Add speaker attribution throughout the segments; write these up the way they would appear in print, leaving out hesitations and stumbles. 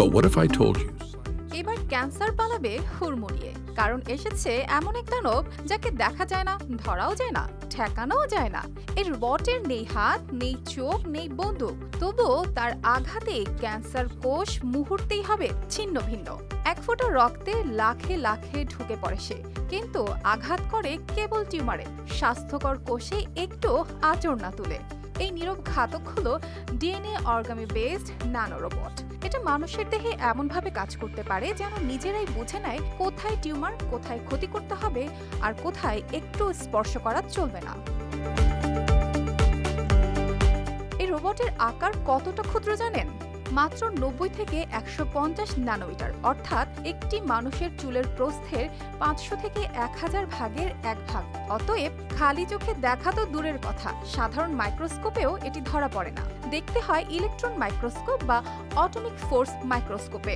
Speaker 1: But what if I told you?
Speaker 2: এবার cancer পালাবে হুড়মুড়িয়ে, কারণ এসেছে এমন এক দানব যাকে দেখা যায় না, ধরাও যায় না, ঠেকানোও যায় না। এই রোবটের নেই হাত, নেই চোখ, নেই বন্দুক, তবুও তার আঘাতে ক্যান্সার কোষ মুহূর্তেই হবে ছিন্ন ভিন্ন। এক ফোঁটা রক্তে লাখে লাখে ঢুকে পড়ে সে, কিন্তু আঘাত করে কেবল টিউমারে, স্বাস্থ্যকর কোষে একটু আঁচড় না তুলে। এই নীরব ঘাতক হলো ডিএনএ অর্গামি বেসড ন্যানো রোবট। এটা মানুষের দেহে এমনভাবে কাজ করতে পারে যেন নিজেরাই বুঝে নেয় কোথায় টিউমার, কোথায় ক্ষতি করতে হবে আর কোথায় একটু স্পর্শ করা চলবে না। এই রোবটের আকার কতটা ক্ষুদ্র জানেন? মাত্র 90 থেকে 150 ন্যানোমিটার, অর্থাৎ একটি মানুষের চুলের প্রস্থের 500 থেকে 1000 ভাগের 1 ভাগ। অতএব খালি চোখে দেখা তো দূরের কথা, সাধারণ মাইক্রোস্কোপেও এটি ধরা পড়ে না। দেখতে হয় ইলেকট্রন মাইক্রোস্কোপ বা অটমিক ফোর্স মাইক্রোস্কোপে।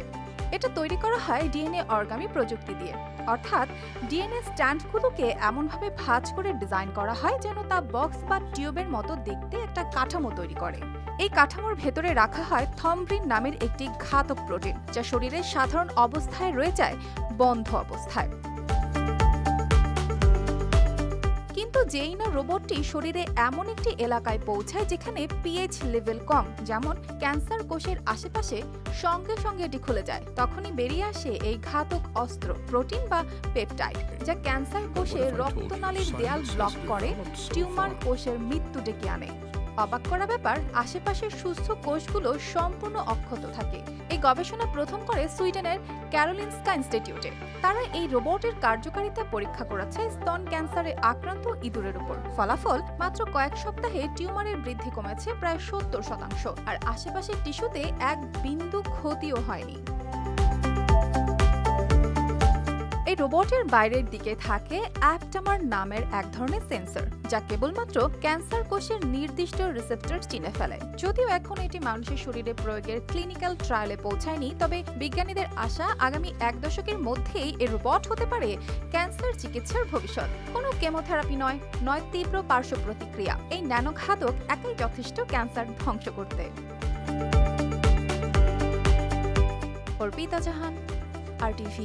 Speaker 2: এটা তৈরি করা হয় ডিএনএ অর্গামি প্রযুক্তি দিয়ে, অর্থাৎ ডিএনএ স্ট্যান্ডগুলোকে এমনভাবে ভাঁজ করে ডিজাইন করা হয় যেন তা বক্স বা টিউবের মতো দেখতে একটা কাঠামো তৈরি করে। এই কাঠামোর ভেতরে রাখা হয় থম্ব্রিন নামের একটি ঘাতক প্রোটিন, যা শরীরের সাধারণ অবস্থায় রয়ে যায় বন্ধ অবস্থায়। কিন্তু যেই না রোবটটি শরীরে এমন একটি এলাকায় পৌঁছায় যেখানে পিএইচ লেভেল কম, যেমন ক্যান্সার কোষের আশেপাশে, সঙ্গে সঙ্গে এটি খুলে যায়। তখনই বেরিয়ে আসে এই ঘাতক অস্ত্র, প্রোটিন বা পেপটাইড, যা ক্যান্সার কোষে রক্তনালীর দেয়াল ব্লক করে, টিউমার কোষের মৃত্যু ডেকে আনে। অবাক করা ব্যাপার, আশেপাশের সুস্থ কোষগুলো সম্পূর্ণ অক্ষত থাকে। এই গবেষণা প্রথম করে সুইডেনের ক্যারোলিনস্কা ইনস্টিটিউটে। তারা এই রোবটের কার্যকারিতা পরীক্ষা করেছে স্তন ক্যান্সারে আক্রান্ত ইঁদুরের উপর। ফলাফল, মাত্র কয়েক সপ্তাহে টিউমারের বৃদ্ধি কমেছে প্রায় 70%, আর আশেপাশের টিস্যুতে এক বিন্দু ক্ষতিও হয়নি। এই রোবটের বাইরের দিকে থাকে অ্যাপটামার নামের এক ধরনের সেন্সর, যা কেবলমাত্র ক্যান্সার কোষের নির্দিষ্ট রিসেপ্টর চিনে ফেলে। যদিও এখন এটি মানুষের শরীরে প্রয়োগের ক্লিনিক্যাল ট্রায়ালে পৌঁছায়নি, তবে বিজ্ঞানীদের আশা আগামী 1 দশকের মধ্যেই এই রোবট হতে পারে ক্যান্সার চিকিৎসার ভবিষ্যৎ। কোনো কেমোথেরাপি নয়, তীব্র পার্শ্ব প্রতিক্রিয়া। এই ন্যানো ঘাতক একাই যথেষ্ট ক্যান্সার ধ্বংস করতে। অর্পিতা জাহান, RTV।